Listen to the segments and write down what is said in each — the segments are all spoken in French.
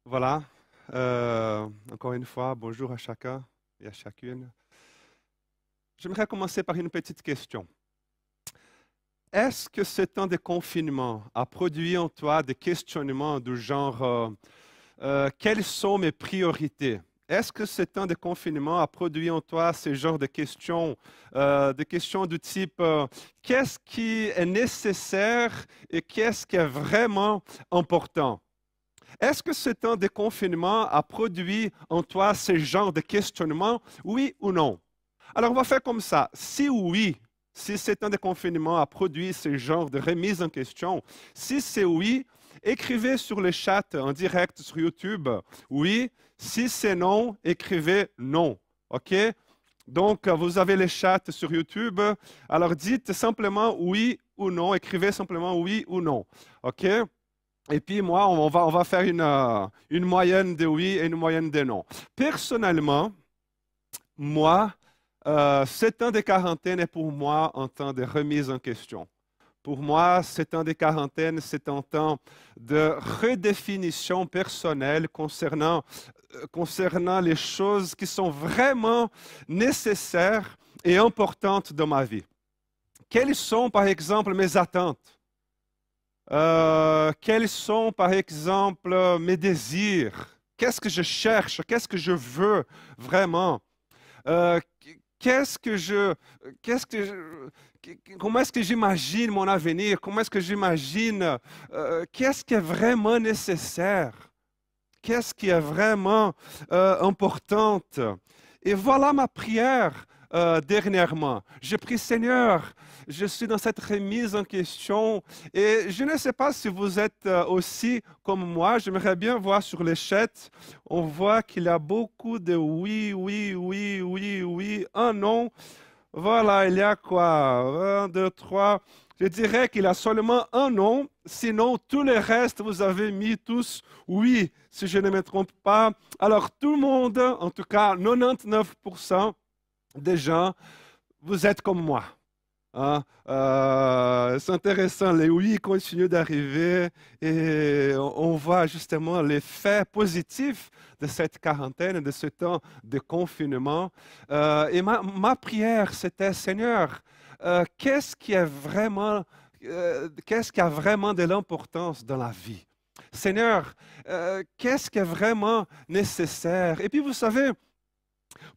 Voilà. Encore une fois, bonjour à chacun et à chacune. J'aimerais commencer par une petite question. Est-ce que ce temps de confinement a produit en toi des questionnements du genre quelles sont mes priorités? Est-ce que ce temps de confinement a produit en toi ce genre de questions du type qu'est-ce qui est nécessaire et qu'est-ce qui est vraiment important? Est-ce que ce temps de confinement a produit en toi ce genre de questionnement, oui ou non? Alors, on va faire comme ça. Si oui, si ce temps de confinement a produit ce genre de remise en question, si c'est oui, écrivez sur le chat en direct sur YouTube oui. Si c'est non, écrivez non. OK? Donc, vous avez le chat sur YouTube. Alors, dites simplement oui ou non. Écrivez simplement oui ou non. OK? Et puis moi, on va faire une moyenne de oui et une moyenne de non. Personnellement, moi, ce temps de quarantaine est pour moi un temps de remise en question. Pour moi, ce temps de quarantaine, c'est un temps de redéfinition personnelle concernant les choses qui sont vraiment nécessaires et importantes dans ma vie. Quelles sont, par exemple, mes attentes? Quels sont, par exemple, mes désirs? Qu'est-ce que je cherche? Qu'est-ce que je veux vraiment? Euh, qu'est-ce que je, comment est-ce que j'imagine mon avenir? Comment est-ce que j'imagine, qu'est-ce qui est vraiment nécessaire? Qu'est-ce qui est vraiment importante? Et voilà ma prière dernièrement. J'ai pris Seigneur, je suis dans cette remise en question et je ne sais pas si vous êtes aussi comme moi. J'aimerais bien voir sur les chats, on voit qu'il y a beaucoup de oui, oui, oui, oui, oui, un non. Voilà, il y a quoi? Un, deux, trois. Je dirais qu'il y a seulement un non. Sinon, tous les restes, vous avez mis tous oui, si je ne me trompe pas. Alors, tout le monde, en tout cas 99% des gens, vous êtes comme moi. Hein? C'est intéressant, les oui continuent d'arriver et on voit justement l'effet positif de cette quarantaine, de ce temps de confinement. Et ma prière, c'était, Seigneur, qu'est-ce qui a vraiment de l'importance dans la vie? Seigneur, qu'est-ce qui est vraiment nécessaire? Et puis, vous savez,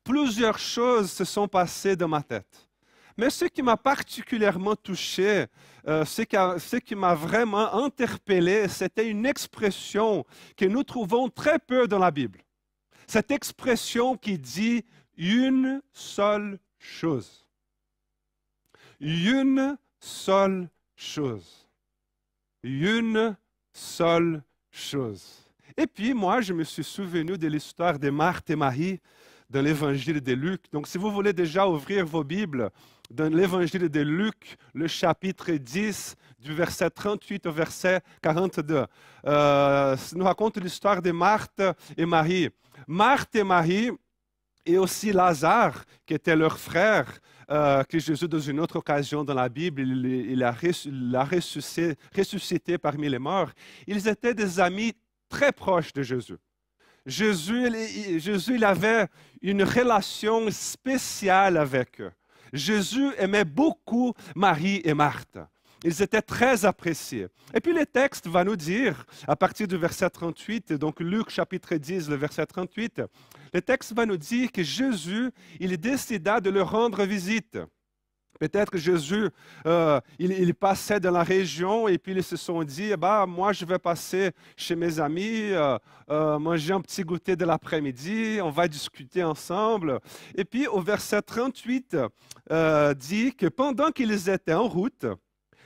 plusieurs choses se sont passées dans ma tête. Mais ce qui m'a particulièrement touché, ce qui m'a vraiment interpellé, c'était une expression que nous trouvons très peu dans la Bible. Cette expression qui dit une seule chose. Une seule chose. Une seule chose. Et puis, moi, je me suis souvenu de l'histoire de Marthe et Marie dans l'évangile de Luc. Donc, si vous voulez déjà ouvrir vos Bibles, dans l'évangile de Luc, le chapitre 10, du verset 38 au verset 42, nous raconte l'histoire de Marthe et Marie. Marthe et Marie, et aussi Lazare, qui était leur frère, que Jésus, dans une autre occasion dans la Bible, il a ressuscité parmi les morts. Ils étaient des amis très proches de Jésus. Jésus, il avait une relation spéciale avec eux. Jésus aimait beaucoup Marie et Marthe. Ils étaient très appréciés. Et puis le texte va nous dire, à partir du verset 38, donc Luc chapitre 10, le verset 38, le texte va nous dire que Jésus, il décida de leur rendre visite. Peut-être que Jésus, il passait dans la région et puis ils se sont dit, bah, moi je vais passer chez mes amis, manger un petit goûter de l'après-midi, on va discuter ensemble. Et puis au verset 38, dit que pendant qu'ils étaient en route,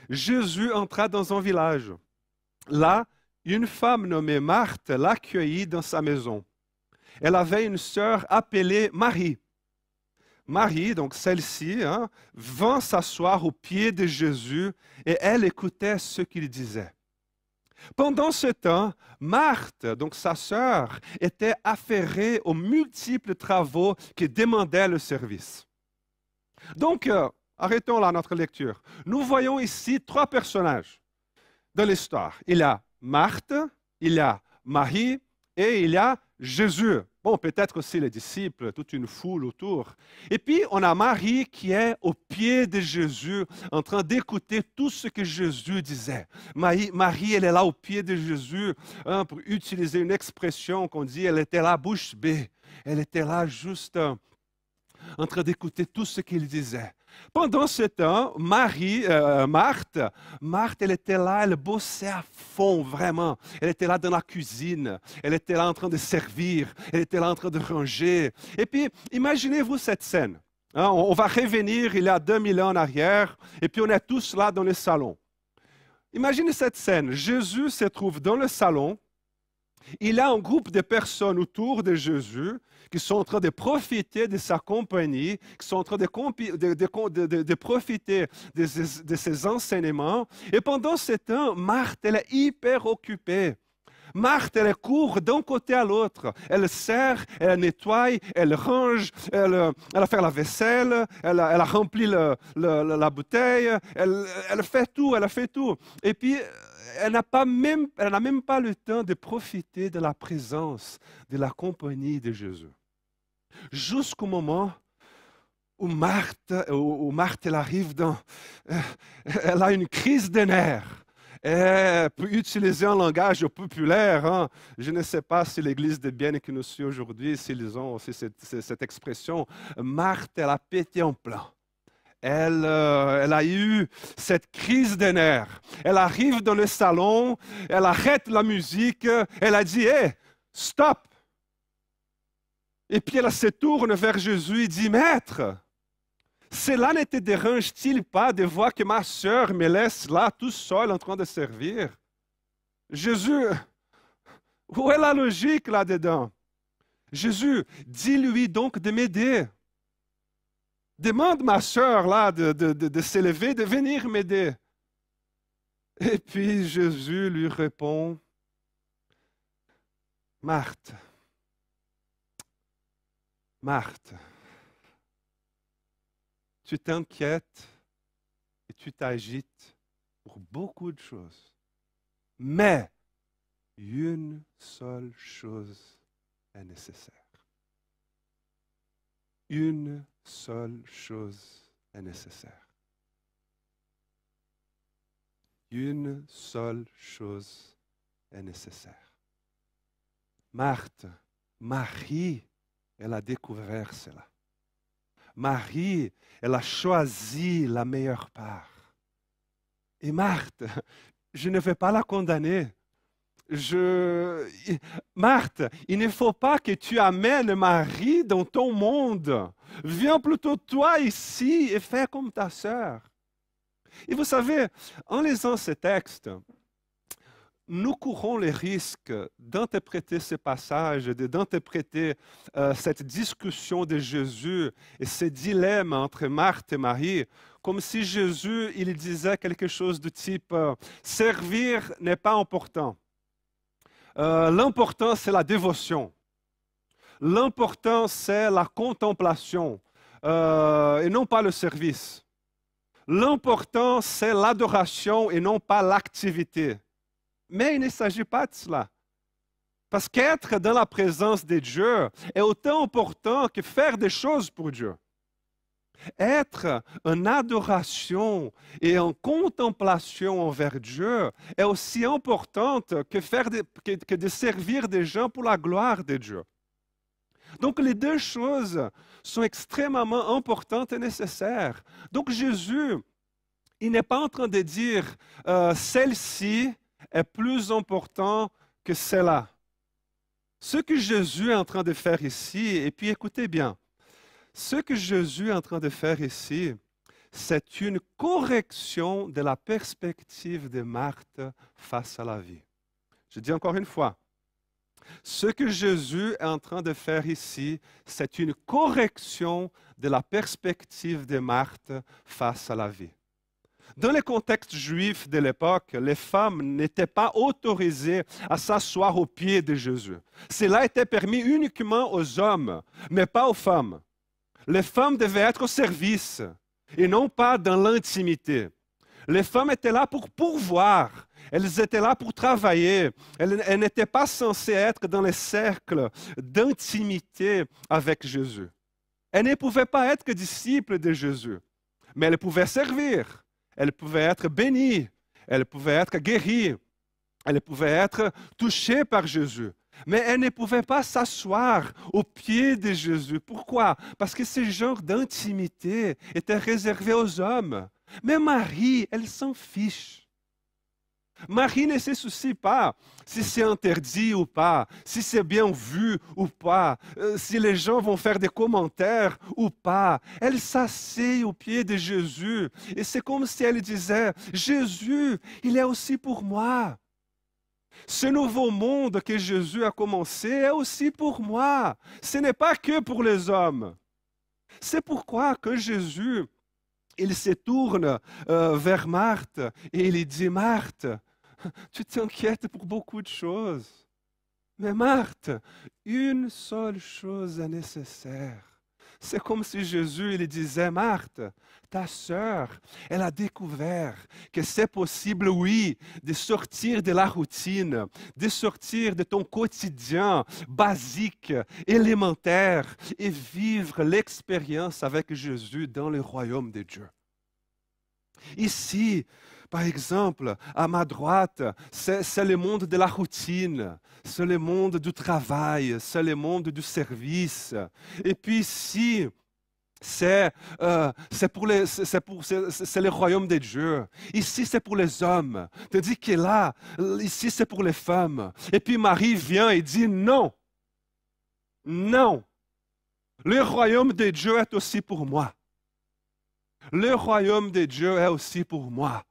Jésus entra dans un village. Là, une femme nommée Marthe l'accueillit dans sa maison. Elle avait une sœur appelée Marie. Marie, donc celle-ci, hein, vint s'asseoir aux pieds de Jésus et elle écoutait ce qu'il disait. Pendant ce temps, Marthe, donc sa sœur, était affairée aux multiples travaux qui demandaient le service. Donc, arrêtons là notre lecture. Nous voyons ici trois personnages dans l'histoire. Il y a Marthe, il y a Marie et il y a Jésus. Bon, peut-être aussi les disciples, toute une foule autour. Et puis, on a Marie qui est au pied de Jésus, en train d'écouter tout ce que Jésus disait. Marie, elle est là au pied de Jésus, hein, pour utiliser une expression qu'on dit, elle était là bouche bée. Elle était là juste en train d'écouter tout ce qu'il disait. Pendant ce temps, Marthe, elle était là, elle bossait à fond, vraiment. Elle était là dans la cuisine, elle était là en train de servir, elle était là en train de ranger. Et puis, imaginez-vous cette scène. Hein, on va revenir il y a 2000 ans en arrière, et puis on est tous là dans le salon. Imaginez cette scène. Jésus se trouve dans le salon. Il y a un groupe de personnes autour de Jésus qui sont en train de profiter de sa compagnie, qui sont en train de profiter de ses enseignements. Et pendant ce temps, Marthe, elle est hyper occupée. Marthe, elle court d'un côté à l'autre. Elle sert, elle nettoie, elle range, elle a fait la vaisselle, elle a rempli la bouteille, elle fait tout, elle a fait tout. Et puis, elle n'a même pas le temps de profiter de la présence, de la compagnie de Jésus. Jusqu'au moment où Marthe elle arrive elle a une crise de nerfs. Et pour utiliser un langage populaire, hein, je ne sais pas si l'Église de Bienne qui nous suit aujourd'hui, s'ils ont aussi cette expression, Marthe, elle a pété en plein. Elle a eu cette crise de nerfs. Elle arrive dans le salon, elle arrête la musique, elle a dit « Hey, stop !» Et puis elle se tourne vers Jésus et dit « Maître, cela ne te dérange-t-il pas de voir que ma sœur me laisse là tout seul en train de servir? » Jésus, où est la logique là-dedans? Jésus, dis-lui donc de m'aider. Demande ma sœur là de s'élever, de venir m'aider. Et puis Jésus lui répond, Marthe, tu t'inquiètes et tu t'agites pour beaucoup de choses. Mais une seule chose est nécessaire. Une seule chose est nécessaire. Une seule chose est nécessaire. Marie, elle a découvert cela. Marie, elle a choisi la meilleure part. Et Marthe, je ne vais pas la condamner. Marthe, il ne faut pas que tu amènes Marie dans ton monde. Viens plutôt toi ici et fais comme ta sœur. Et vous savez, en lisant ce texte, nous courons le risque d'interpréter ce passage, d'interpréter cette discussion de Jésus et ce dilemme entre Marthe et Marie, comme si Jésus il disait quelque chose du type « servir n'est pas important ». L'important, c'est la dévotion. L'important, c'est la contemplation et non pas le service. L'important, c'est l'adoration et non pas l'activité. Mais il ne s'agit pas de cela. Parce qu'être dans la présence de Dieu est autant important que faire des choses pour Dieu. Être en adoration et en contemplation envers Dieu est aussi importante que de servir des gens pour la gloire de Dieu. Donc les deux choses sont extrêmement importantes et nécessaires. Donc Jésus, il n'est pas en train de dire celle-ci est plus important que celle-là. Ce que Jésus est en train de faire ici, et puis écoutez bien, ce que Jésus est en train de faire ici, c'est une correction de la perspective de Marthe face à la vie. Je dis encore une fois, ce que Jésus est en train de faire ici, c'est une correction de la perspective de Marthe face à la vie. Dans le contexte juif de l'époque, les femmes n'étaient pas autorisées à s'asseoir aux pieds de Jésus. Cela était permis uniquement aux hommes, mais pas aux femmes. Les femmes devaient être au service et non pas dans l'intimité. Les femmes étaient là pour pourvoir Elles étaient là pour travailler. Elles n'étaient pas censées être dans les cercles d'intimité avec Jésus. Elles ne pouvaient pas être que disciples de Jésus, mais elles pouvaient servir. Elles pouvaient être bénies. Elles pouvaient être guéries. Elles pouvaient être touchées par Jésus. Mais elles ne pouvaient pas s'asseoir aux pieds de Jésus. Pourquoi? Parce que ce genre d'intimité était réservé aux hommes. Mais Marie, elle s'en fiche. Marie ne se soucie pas si c'est interdit ou pas, si c'est bien vu ou pas, si les gens vont faire des commentaires ou pas. Elle s'assied aux pieds de Jésus et c'est comme si elle disait, Jésus, il est aussi pour moi. Ce nouveau monde que Jésus a commencé est aussi pour moi. Ce n'est pas que pour les hommes. C'est pourquoi que Jésus, il se tourne vers Marthe et il dit, Marthe, tu t'inquiètes pour beaucoup de choses. Mais Marthe, une seule chose est nécessaire. C'est comme si Jésus il disait, Marthe, ta sœur, elle a découvert que c'est possible, oui, de sortir de la routine, de sortir de ton quotidien basique, élémentaire, et vivre l'expérience avec Jésus dans le royaume de Dieu. Ici, par exemple, à ma droite, c'est le monde de la routine, c'est le monde du travail, c'est le monde du service. Et puis ici, c'est le royaume de Dieu. Ici, c'est pour les hommes. Tandis que là, ici, c'est pour les femmes. Et puis Marie vient et dit non. Non. Le royaume de Dieu est aussi pour moi. Le royaume de Dieu est aussi pour moi.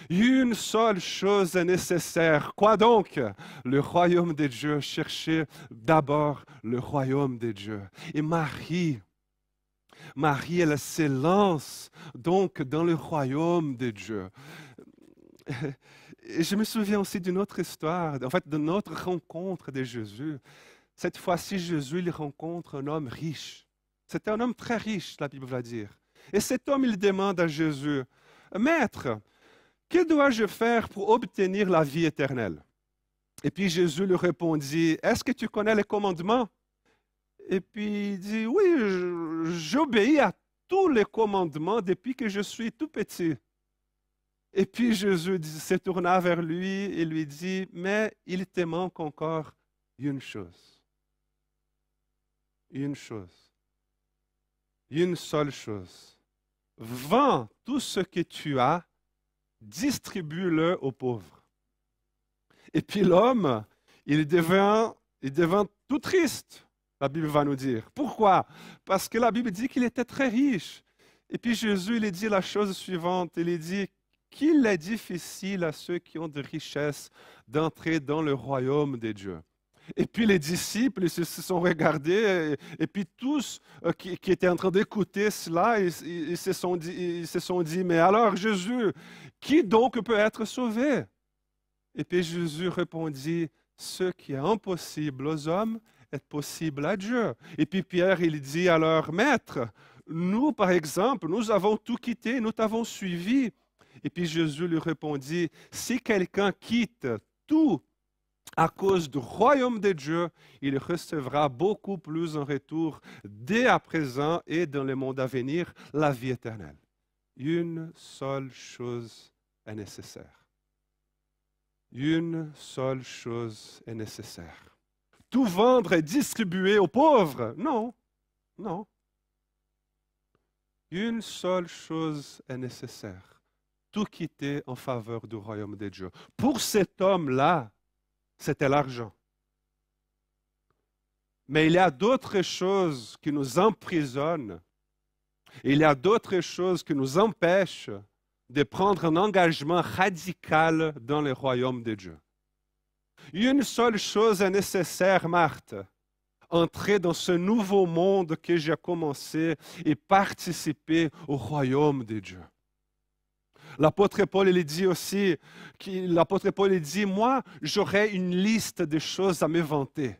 Une seule chose est nécessaire. Quoi donc? Le royaume de Dieu. Cherchez d'abord le royaume de Dieu. Et Marie, elle se lance donc dans le royaume de Dieu. Et je me souviens aussi d'une autre histoire, en fait, de notre rencontre de Jésus. Cette fois-ci, Jésus, il rencontre un homme riche. C'était un homme très riche, la Bible va dire. Et cet homme, il demande à Jésus, « Maître, que dois-je faire pour obtenir la vie éternelle? » Et puis Jésus lui répondit, « Est-ce que tu connais les commandements? » Et puis il dit, « Oui, j'obéis à tous les commandements depuis que je suis tout petit. » Et puis Jésus se tourna vers lui et lui dit, « Mais il te manque encore une chose. Une chose. Une seule chose. Vends tout ce que tu as, distribue-le aux pauvres. » Et puis l'homme, il devint tout triste, la Bible va nous dire. Pourquoi? Parce que la Bible dit qu'il était très riche. Et puis Jésus, il dit la chose suivante, il dit qu'il est difficile à ceux qui ont de richesses d'entrer dans le royaume de Dieu. Et puis les disciples ils se sont regardés et puis tous qui étaient en train d'écouter cela, ils se sont dit, mais alors Jésus, qui donc peut être sauvé? Et puis Jésus répondit, ce qui est impossible aux hommes est possible à Dieu. Et puis Pierre, il dit alors, Maître, nous par exemple, nous avons tout quitté, nous t'avons suivi. Et puis Jésus lui répondit, si quelqu'un quitte tout à cause du royaume de Dieu, il recevra beaucoup plus en retour dès à présent et dans le monde à venir, la vie éternelle. Une seule chose est nécessaire. Une seule chose est nécessaire. Tout vendre et distribuer aux pauvres? Non, non. Une seule chose est nécessaire. Tout quitter en faveur du royaume de Dieu. Pour cet homme-là, c'était l'argent. Mais il y a d'autres choses qui nous emprisonnent. Il y a d'autres choses qui nous empêchent de prendre un engagement radical dans le royaume de Dieu. Une seule chose est nécessaire, Marthe. Entrer dans ce nouveau monde que j'ai commencé et participer au royaume de Dieu. L'apôtre Paul, il dit aussi, moi, j'aurais une liste de choses à me vanter.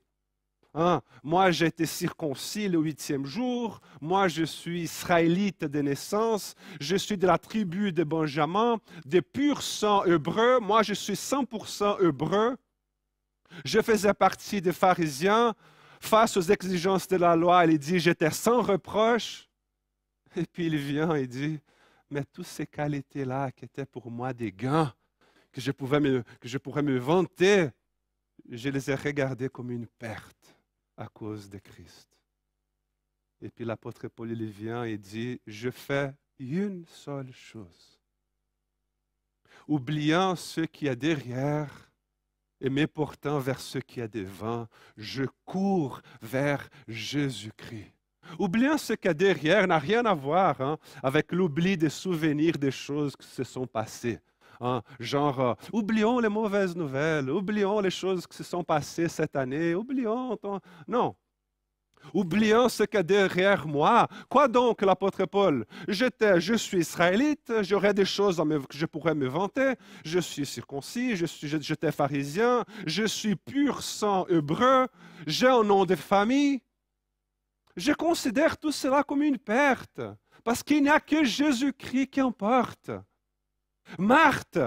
Hein? Moi, j'ai été circoncis le 8e jour. Moi, je suis israélite de naissance. Je suis de la tribu de Benjamin, de pur sang hébreu. Moi, je suis 100% hébreu. Je faisais partie des pharisiens. Face aux exigences de la loi, il dit, j'étais sans reproche. Et puis il vient et dit, mais toutes ces qualités-là qui étaient pour moi des gains, que je pourrais me vanter, je les ai regardées comme une perte à cause de Christ. Et puis l'apôtre Paul, il vient et dit, je fais une seule chose. Oubliant ce qu'il y a derrière et me portant vers ce qu'il y a devant, je cours vers Jésus-Christ. Oubliant ce qu'il y a derrière n'a rien à voir avec l'oubli des souvenirs des choses qui se sont passées. Genre, oublions les mauvaises nouvelles, oublions les choses qui se sont passées cette année, oublions... Non. Oublions ce qu'il y a derrière moi. Quoi donc, l'apôtre Paul? Je suis israélite, j'aurais des choses que je pourrais me vanter. Je suis circoncis, j'étais pharisien, je suis pur sang hébreu, j'ai un nom de famille. Je considère tout cela comme une perte, parce qu'il n'y a que Jésus-Christ qui importe. Marthe,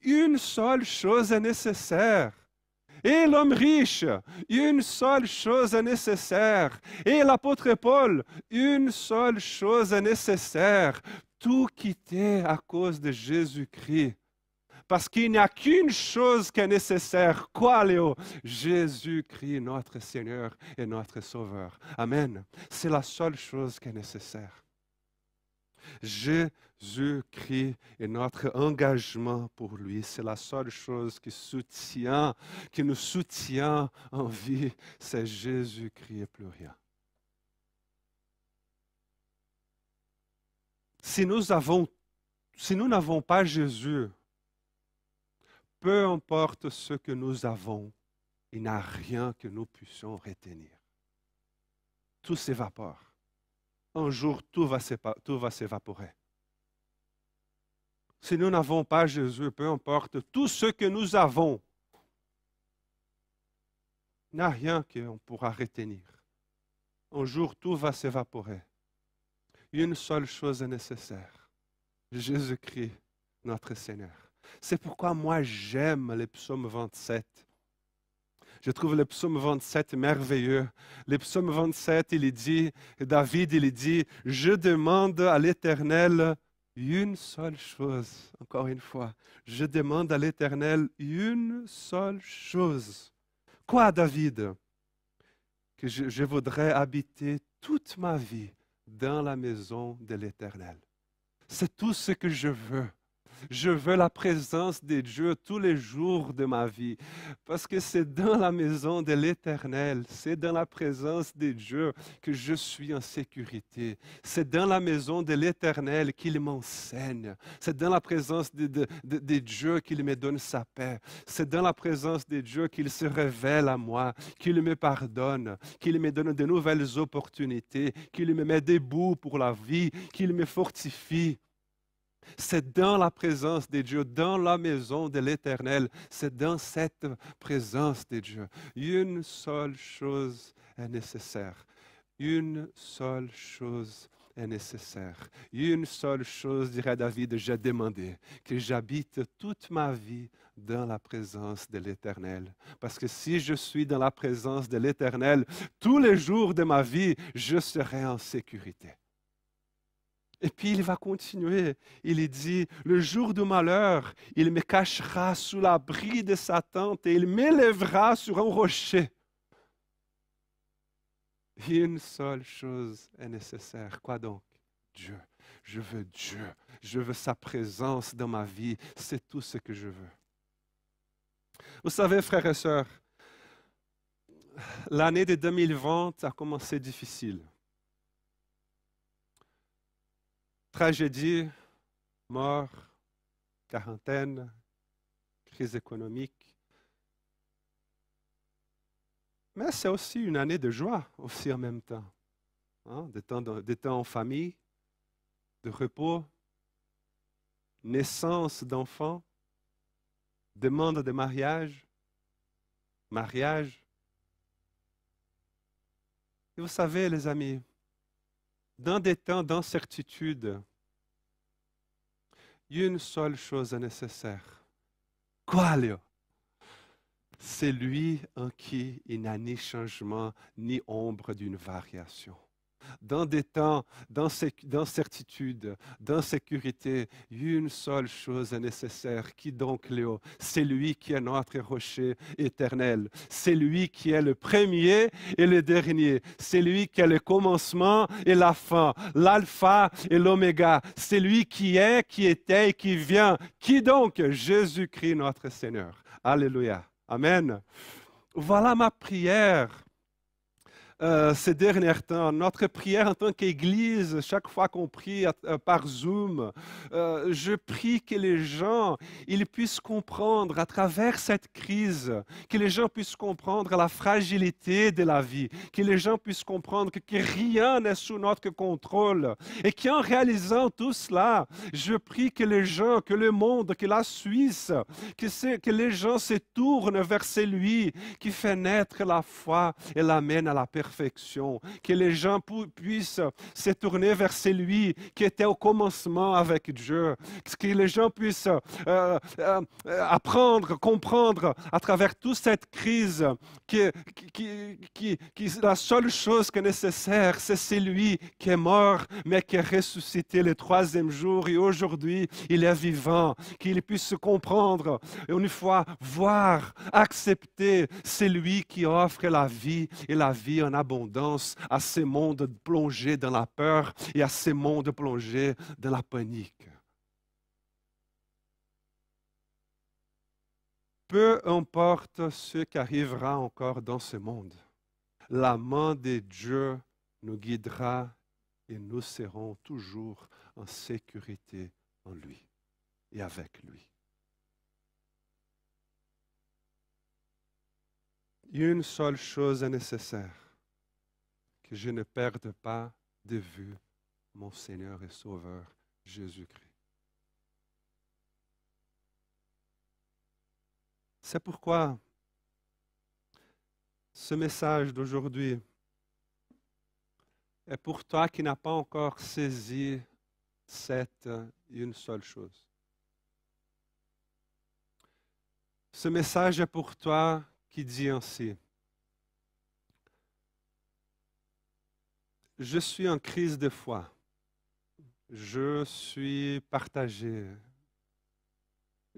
une seule chose est nécessaire. Et l'homme riche, une seule chose est nécessaire. Et l'apôtre Paul, une seule chose est nécessaire. Tout quitter à cause de Jésus-Christ. Parce qu'il n'y a qu'une chose qui est nécessaire. Quoi, Léo? Jésus-Christ, notre Seigneur et notre Sauveur. Amen. C'est la seule chose qui est nécessaire. Jésus-Christ et notre engagement pour lui, c'est la seule chose qui nous soutient en vie, c'est Jésus-Christ et plus rien. Si nous n'avons pas Jésus, peu importe ce que nous avons, il n'y a rien que nous puissions retenir. Tout s'évapore. Un jour, tout va s'évaporer. Si nous n'avons pas Jésus, peu importe tout ce que nous avons, il n'y a rien qu'on pourra retenir. Un jour, tout va s'évaporer. Une seule chose est nécessaire. Jésus-Christ, notre Seigneur. C'est pourquoi moi, j'aime le psaume 27. Je trouve le psaume 27 merveilleux. Le psaume 27, David, il dit, « Je demande à l'Éternel une seule chose. » Encore une fois, je demande à l'Éternel une seule chose. Quoi, David? Que je voudrais habiter toute ma vie dans la maison de l'Éternel. C'est tout ce que je veux. Je veux la présence de Dieu tous les jours de ma vie, parce que c'est dans la maison de l'Éternel, c'est dans la présence de Dieu que je suis en sécurité. C'est dans la maison de l'Éternel qu'il m'enseigne. C'est dans la présence de Dieu qu'il me donne sa paix. C'est dans la présence de Dieu qu'il se révèle à moi, qu'il me pardonne, qu'il me donne de nouvelles opportunités, qu'il me met debout pour la vie, qu'il me fortifie. C'est dans la présence de Dieu, dans la maison de l'Éternel, c'est dans cette présence de Dieu. Une seule chose est nécessaire. Une seule chose est nécessaire. Une seule chose, dirait David, j'ai demandé, que j'habite toute ma vie dans la présence de l'Éternel. Parce que si je suis dans la présence de l'Éternel, tous les jours de ma vie, je serai en sécurité. Et puis il va continuer. Il dit, le jour du malheur, il me cachera sous l'abri de sa tente et il m'élèvera sur un rocher. Une seule chose est nécessaire. Quoi donc? Dieu. Je veux Dieu. Je veux sa présence dans ma vie. C'est tout ce que je veux. Vous savez, frères et sœurs, l'année de 2020 a commencé difficile. Tragédie, mort, quarantaine, crise économique. Mais c'est aussi une année de joie, aussi en même temps. Des temps en famille, de repos, naissance d'enfants, demande de mariage, Et vous savez, les amis, dans des temps d'incertitude, une seule chose est nécessaire. Quoi, Léo? C'est lui en qui il n'y a ni changement, ni ombre d'une variation. Dans des temps d'incertitude, d'insécurité, une seule chose est nécessaire. Qui donc, Léo? C'est lui qui est notre rocher éternel. C'est lui qui est le premier et le dernier. C'est lui qui est le commencement et la fin, l'alpha et l'oméga. C'est lui qui est, qui était et qui vient. Qui donc? Jésus-Christ notre Seigneur. Alléluia. Amen. Voilà ma prière. Ces derniers temps, notre prière en tant qu'Église, chaque fois qu'on prie par Zoom, je prie que les gens ils puissent comprendre à travers cette crise, que les gens puissent comprendre la fragilité de la vie, que les gens puissent comprendre que rien n'est sous notre contrôle et qu'en réalisant tout cela, je prie que les gens, que le monde, que la Suisse, que les gens se tournent vers celui qui fait naître la foi et l'amène à la perfection. Que les gens puissent se tourner vers celui qui était au commencement avec Dieu, que les gens puissent apprendre, comprendre à travers toute cette crise que la seule chose qui est nécessaire, c'est celui qui est mort, mais qui est ressuscité le troisième jour et aujourd'hui il est vivant, qu'il puisse comprendre une fois, voir, accepter celui qui offre la vie et la vie en abondance à ces mondes plongés dans la peur et à ces mondes plongés dans la panique. Peu importe ce qui arrivera encore dans ce monde, la main de Dieu nous guidera et nous serons toujours en sécurité en lui et avec lui. Une seule chose est nécessaire, que je ne perde pas de vue mon Seigneur et Sauveur Jésus-Christ. C'est pourquoi ce message d'aujourd'hui est pour toi qui n'as pas encore saisi cette une seule chose. Ce message est pour toi qui dit ainsi: je suis en crise de foi, je suis partagé.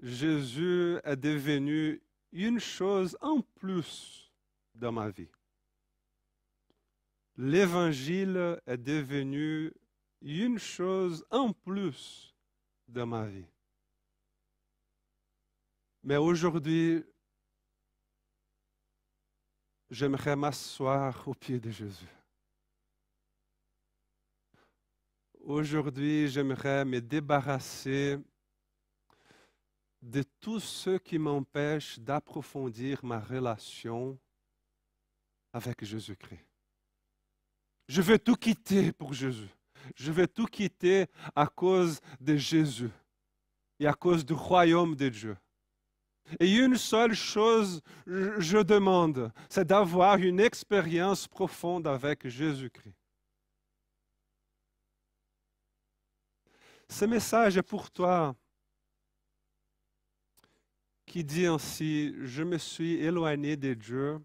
Jésus est devenu une chose en plus dans ma vie. L'Évangile est devenu une chose en plus dans ma vie. Mais aujourd'hui, j'aimerais m'asseoir aux pieds de Jésus. Aujourd'hui, j'aimerais me débarrasser de tout ce qui m'empêche d'approfondir ma relation avec Jésus-Christ. Je veux tout quitter pour Jésus. Je veux tout quitter à cause de Jésus et à cause du royaume de Dieu. Et une seule chose, je demande, c'est d'avoir une expérience profonde avec Jésus-Christ. Ce message est pour toi qui dit ainsi: je me suis éloigné de Dieu,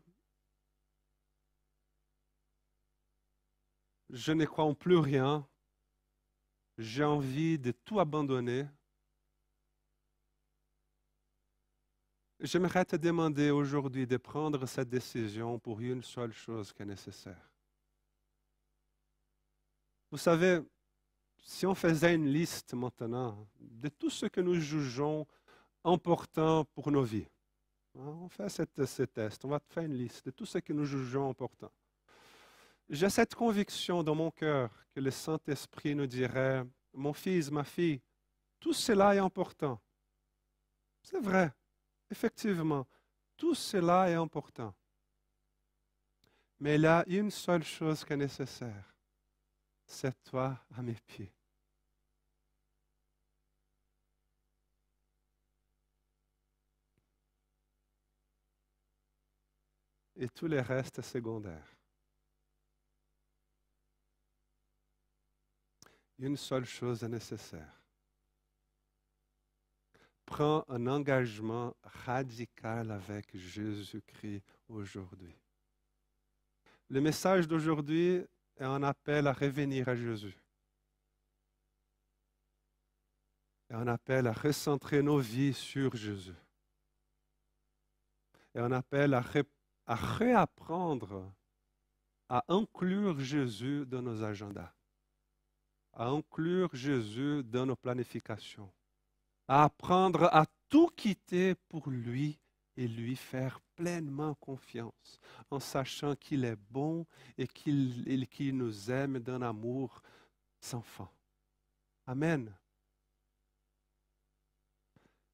je ne crois en plus rien, j'ai envie de tout abandonner. J'aimerais te demander aujourd'hui de prendre cette décision pour une seule chose qui est nécessaire. Vous savez, si on faisait une liste maintenant de tout ce que nous jugeons important pour nos vies, on fait ce test, on va faire une liste de tout ce que nous jugeons important. J'ai cette conviction dans mon cœur que le Saint-Esprit nous dirait: mon fils, ma fille, tout cela est important. C'est vrai, effectivement, tout cela est important. Mais il y a une seule chose qui est nécessaire, c'est toi à mes pieds. Et tout le reste est secondaire. Une seule chose est nécessaire. Prends un engagement radical avec Jésus-Christ aujourd'hui. Le message d'aujourd'hui est un appel à revenir à Jésus. Et un appel à recentrer nos vies sur Jésus. Et un appel à réapprendre à inclure Jésus dans nos agendas, à inclure Jésus dans nos planifications, à apprendre à tout quitter pour lui et lui faire pleinement confiance, en sachant qu'il est bon et qu'il nous aime d'un amour sans fin. Amen.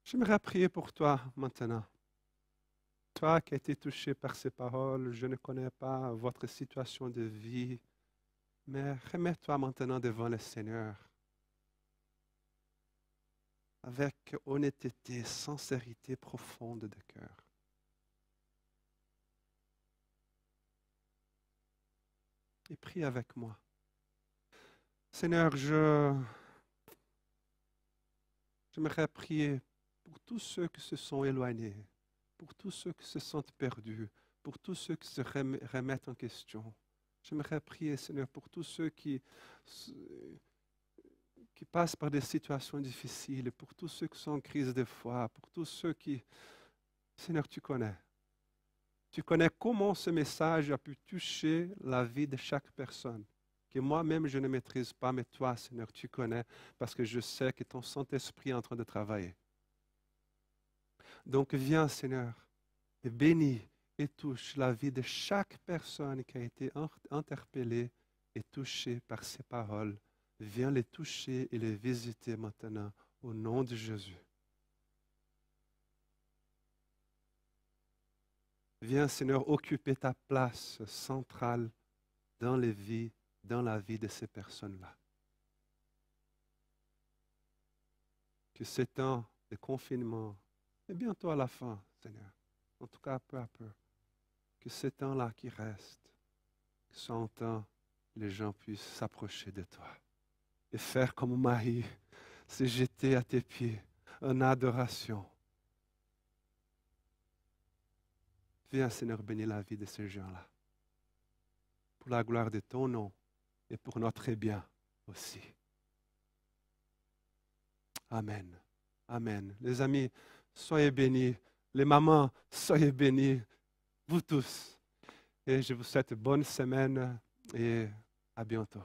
J'aimerais prier pour toi maintenant. Toi qui as été touché par ces paroles, je ne connais pas votre situation de vie, mais remets-toi maintenant devant le Seigneur avec honnêteté, sincérité profonde de cœur. Et prie avec moi. Seigneur, j'aimerais prier pour tous ceux qui se sont éloignés, pour tous ceux qui se sentent perdus, pour tous ceux qui se remettent en question. J'aimerais prier, Seigneur, pour tous ceux qui passent par des situations difficiles, pour tous ceux qui sont en crise de foi, pour tous ceux qui... Seigneur, tu connais. Tu connais comment ce message a pu toucher la vie de chaque personne, que moi-même je ne maîtrise pas, mais toi, Seigneur, tu connais, parce que je sais que ton Saint-Esprit est en train de travailler. Donc viens, Seigneur, et bénis et touche la vie de chaque personne qui a été interpellée et touchée par ces paroles. Viens les toucher et les visiter maintenant au nom de Jésus. Viens, Seigneur, occuper ta place centrale dans la vie de ces personnes-là. Que ces temps de confinement, et bientôt à la fin, Seigneur, en tout cas peu à peu, que ces temps-là qui restent, que son temps, les gens puissent s'approcher de toi et faire comme Marie, se jeter à tes pieds en adoration. Viens, Seigneur, bénir la vie de ces gens-là, pour la gloire de ton nom et pour notre bien aussi. Amen. Amen. Les amis, soyez bénis. Les mamans, soyez bénis. Vous tous. Et je vous souhaite une bonne semaine et à bientôt.